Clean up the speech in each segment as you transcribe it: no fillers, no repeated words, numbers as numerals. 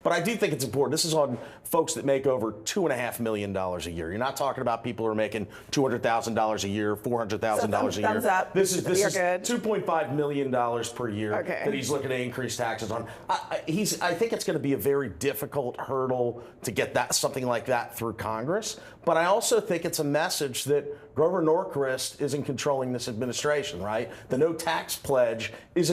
But I do think it's important. This is on folks that make over $2.5 million a year. You're not talking about people who are making $200,000 a year, $400,000 a year. Thumbs up. This is good. $2.5 million per year that he's looking to increase taxes on. I think it's going to be a very difficult hurdle to get something like that through Congress. But I also think it's a message that Grover Norquist isn't controlling this administration, right? The no tax pledge is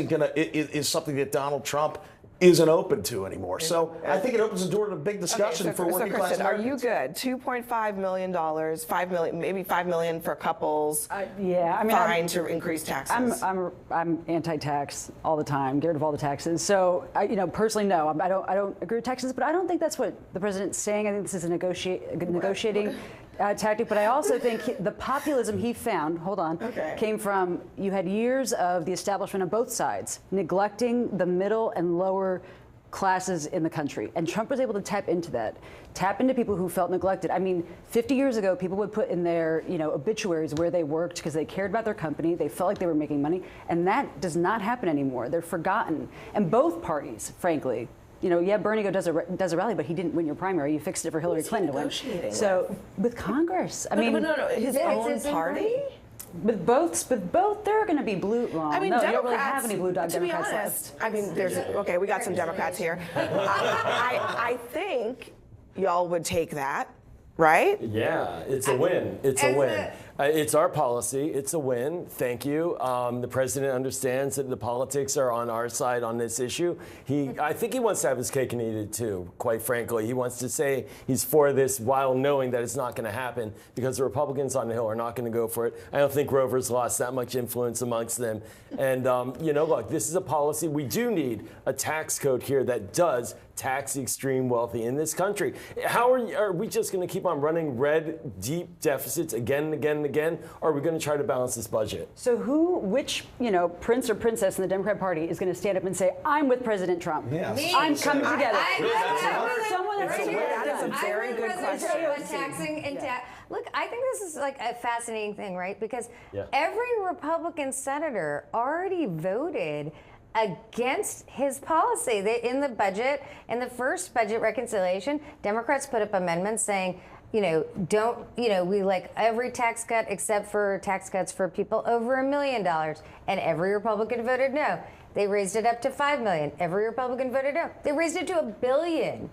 something that Donald Trump isn't open to anymore. So I think it opens the door to a big discussion for working class Americans. Are you good? $2.5 million, $5 million, maybe $5 million for couples. Yeah, I mean, fine to increase taxes. I'm anti-tax all the time. Get rid of all the taxes. So personally, no, I don't agree with taxes, but I don't think that's what the president's saying. I think this is a negotiating tactic, but I also think the populism he found, came from you had years of the establishment of both sides neglecting the middle and lower classes in the country. And Trump was able to tap into people who felt neglected. I mean, 50 years ago, people would put in their obituaries where they worked because they cared about their company. They felt like they were making money. And that does not happen anymore. They're forgotten. And both parties, frankly, Bernie does a rally, but he didn't win your primary. You fixed it for Hillary Clinton to win. So with Congress, I mean, no, his own party. With both, they're going to be blue. Well, I mean, no, Democrats, you don't really have any blue dog to Democrats be honest, left. I mean, we got some Democrats here. I think y'all would take that, right? Yeah, it's a win. It's a win. It's our policy. It's a win. Thank you. The president understands that the politics are on our side on this issue. I think he wants to have his cake and eat it too, quite frankly. He wants to say he's for this while knowing that it's not going to happen because the Republicans on the Hill are not going to go for it. I don't think Grover's lost that much influence amongst them. And, look, this is a policy. We do need a tax code here that does tax the extreme wealthy in this country. How are we just going to keep on running red, deep deficits again and again and again? Or are we going to try to balance this budget? So which prince or princess in the Democrat Party is going to stand up and say, I'm with President Trump? Yeah. I'm coming together. That is a very good question. Look, I think this is like a fascinating thing, right? Because every Republican senator already voted against his policy. In the budget, in the first budget reconciliation, Democrats put up amendments saying, we like every tax cut except for tax cuts for people over $1 million. And every Republican voted no. They raised it up to $5 million. Every Republican voted no. They raised it to $1 billion.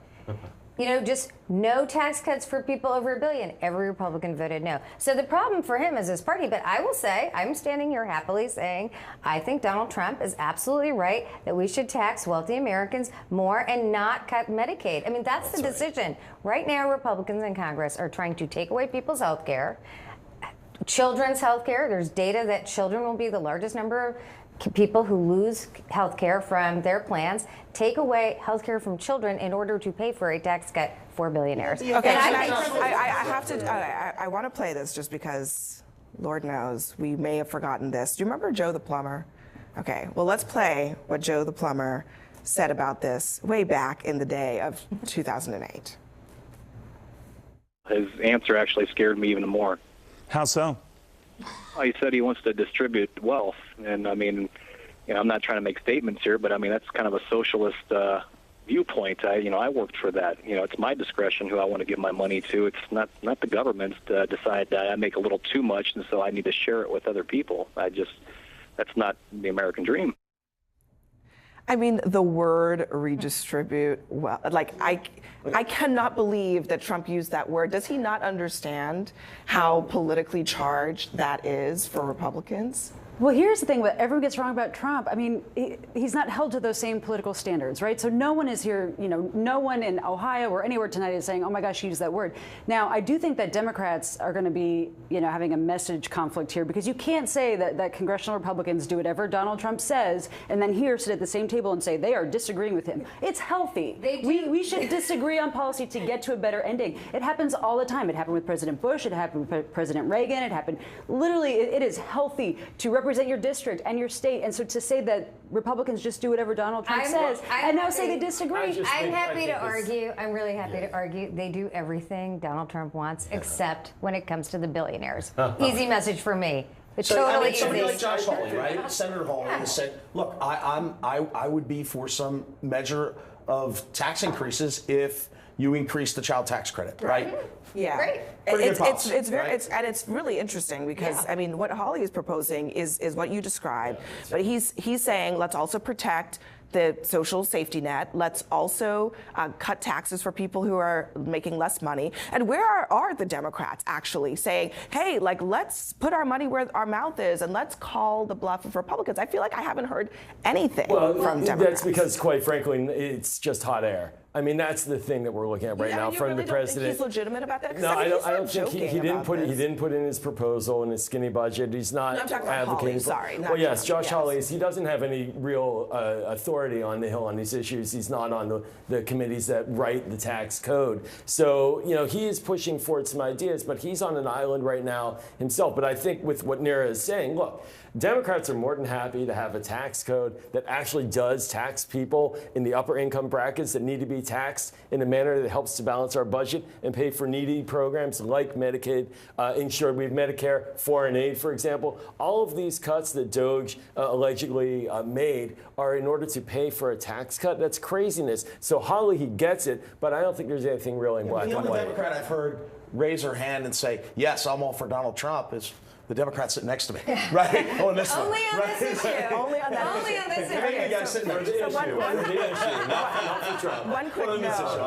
Just no tax cuts for people over $1 billion. Every Republican voted no. So the problem for him is his party. But I will say, I'm standing here happily saying, I think Donald Trump is absolutely right that we should tax wealthy Americans more and not cut Medicaid. I mean, that's the decision. Right now, Republicans in Congress are trying to take away people's health care, children's health care. There's data that children will be the largest number of people who lose health care from their plans, take away health care from children in order to pay for a tax cut for billionaires. Okay, I want to play this just because, Lord knows, we may have forgotten this. Do you remember Joe the Plumber? Okay, well, let's play what Joe the Plumber said about this way back in the day of 2008. His answer actually scared me even more. How so? He said he wants to distribute wealth, and I mean, I'm not trying to make statements here, but I mean that's kind of a socialist viewpoint. I worked for that. It's my discretion who I want to give my money to. It's not the government's to decide that I make a little too much, and so I need to share it with other people. That's not the American dream. I mean, the word redistribute, well, like I cannot believe that Trump used that word. Does he not understand how politically charged that is for Republicans? Well, here's the thing, what everyone gets wrong about Trump. I mean, he's not held to those same political standards, right? So no one is here, no one in Ohio or anywhere tonight is saying, oh my gosh, you used that word. Now, I do think that Democrats are going to be, having a message conflict here because you can't say that congressional Republicans do whatever Donald Trump says and then here sit at the same table and say they are disagreeing with him. It's healthy. We should disagree on policy to get to a better ending. It happens all the time. It happened with President Bush. It happened with President Reagan. It happened, literally, it is healthy to represent your district and your state, and so to say that Republicans just do whatever Donald Trump says and now say they disagree. I'm happy to argue. I'm really happy to argue. They do everything Donald Trump wants, except when it comes to the billionaires. Easy message for me. It's totally easy. Somebody like Josh Hawley, right? Senator Hawley has said, "Look, I would be for some measure of tax increases if you increase the child tax credit, right? Yeah, Great. It's very right? it's really interesting because I mean what Hawley is proposing is what you described, but he's saying let's also protect the social safety net. Let's also cut taxes for people who are making less money. And where are the Democrats actually saying, hey, like let's put our money where our mouth is and let's call the bluff of Republicans? I feel like I haven't heard anything from Democrats. That's because, quite frankly, it's just hot air. I mean, that's the thing that we're looking at right now from the president. He's legitimate about that? No, I don't think he didn't put in his proposal in his skinny budget. He's not I'm talking about advocating. Hawley, sorry. Well, yes, Josh Hawley. He doesn't have any real authority on the Hill on these issues. He's not on the committees that write the tax code. So he is pushing forward some ideas, but he's on an island right now himself. But I think with what Neera is saying, look, Democrats are more than happy to have a tax code that actually does tax people in the upper income brackets that need to be taxed in a manner that helps to balance our budget and pay for needy programs like Medicaid, insured. We have Medicare, foreign aid, for example. All of these cuts that DOJ allegedly made are in order to pay for a tax cut. That's craziness. So Hawley, he gets it, but I don't think there's anything really in black and The only white. Democrat I've heard raise her hand and say, yes, I'm all for Donald Trump is the Democrat sitting next to me, right? On this one. Only on right? this issue. Only on that Only on this Maybe you issue. guys sitting there. One quick note.